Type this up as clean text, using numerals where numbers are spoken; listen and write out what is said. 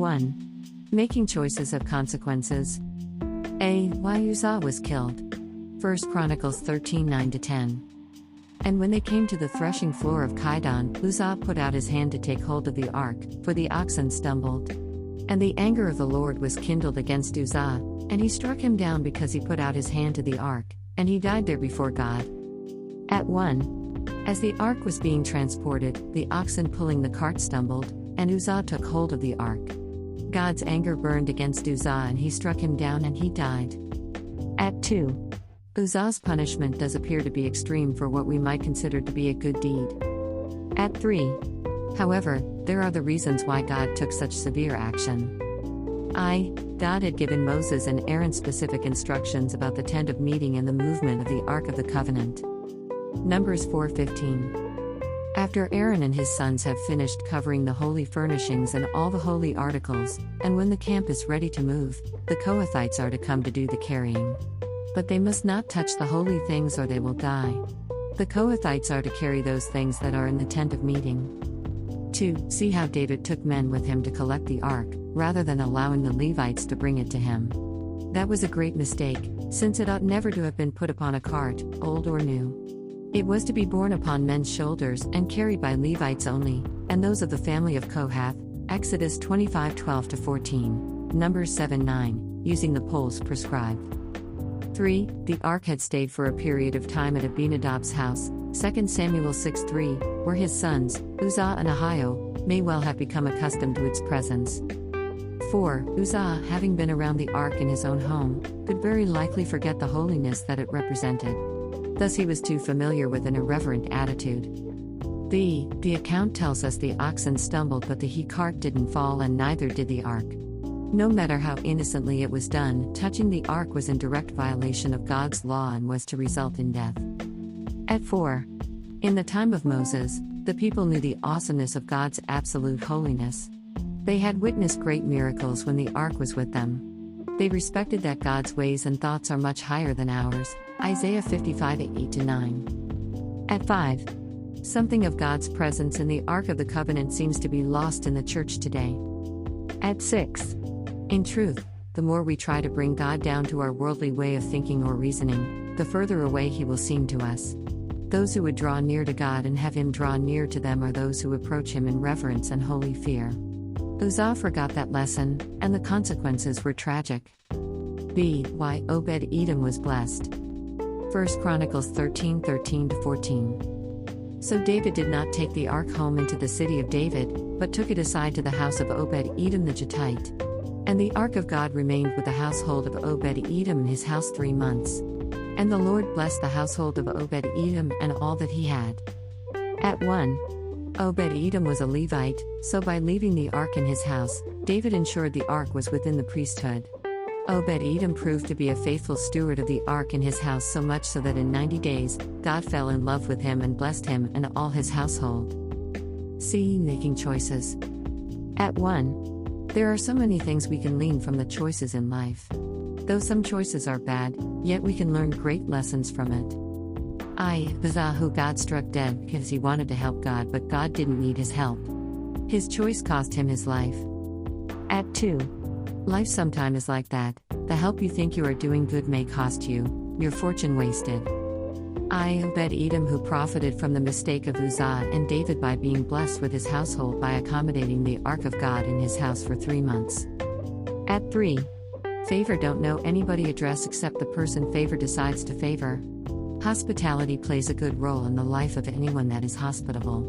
1. Making choices of consequences. A. Why Uzzah was killed. 1 Chronicles 13:9-10. And when they came to the threshing floor of Kidon, Uzzah put out his hand to take hold of the ark, for the oxen stumbled. And the anger of the Lord was kindled against Uzzah, and he struck him down because he put out his hand to the ark, and he died there before God. At 1. As the ark was being transported, the oxen pulling the cart stumbled, and Uzzah took hold of the ark. God's anger burned against Uzzah and he struck him down and he died. At 2. Uzzah's punishment does appear to be extreme for what we might consider to be a good deed. At 3. However, there are the reasons why God took such severe action. God had given Moses and Aaron specific instructions about the tent of meeting and the movement of the Ark of the Covenant. Numbers 4:15. After Aaron and his sons have finished covering the holy furnishings and all the holy articles, and when the camp is ready to move, the Kohathites are to come to do the carrying. But they must not touch the holy things or they will die. The Kohathites are to carry those things that are in the tent of meeting. 2. See how David took men with him to collect the ark, rather than allowing the Levites to bring it to him. That was a great mistake, since it ought never to have been put upon a cart, old or new. It was to be borne upon men's shoulders and carried by Levites only, and those of the family of Kohath, Exodus 25:12-14, Numbers 7:9, using the poles prescribed. 3. The ark had stayed for a period of time at Abinadab's house, 2 Samuel 6:3, where his sons, Uzzah and Ahio, may well have become accustomed to its presence. 4. Uzzah, having been around the ark in his own home, could very likely forget the holiness that it represented. Thus he was too familiar with an irreverent attitude. The account tells us the oxen stumbled but the he-cart didn't fall and neither did the ark. No matter how innocently it was done, touching the ark was in direct violation of God's law and was to result in death. At 4. In the time of Moses, the people knew the awesomeness of God's absolute holiness. They had witnessed great miracles when the ark was with them. They respected that God's ways and thoughts are much higher than ours, Isaiah 55:8-9. At 5. Something of God's presence in the Ark of the Covenant seems to be lost in the church today. At 6. In truth, the more we try to bring God down to our worldly way of thinking or reasoning, the further away he will seem to us. Those who would draw near to God and have him draw near to them are those who approach him in reverence and holy fear. Uzzah forgot that lesson, and the consequences were tragic. Why Obed-Edom was blessed. 1 Chronicles 13:13-14. So David did not take the ark home into the city of David, but took it aside to the house of Obed-Edom the Gittite. And the ark of God remained with the household of Obed-Edom in his house 3 months. And the Lord blessed the household of Obed-Edom and all that he had. At 1. Obed-Edom was a Levite, so by leaving the ark in his house, David ensured the ark was within the priesthood. Obed-Edom proved to be a faithful steward of the ark in his house, so much so that in 90 days, God fell in love with him and blessed him and all his household. C. Making choices. At 1. There are so many things we can learn from the choices in life. Though some choices are bad, yet we can learn great lessons from it. Uzzah, who God struck dead because he wanted to help God, but God didn't need his help. His choice cost him his life. At 2. Life sometime is like that. The help you think you are doing good may cost you your fortune wasted. Obed-Edom, who profited from the mistake of Uzzah and David by being blessed with his household by accommodating the ark of God in his house for 3 months. At 3. Favor don't know anybody address except the person favor decides to favor. Hospitality plays a good role in the life of anyone that is hospitable.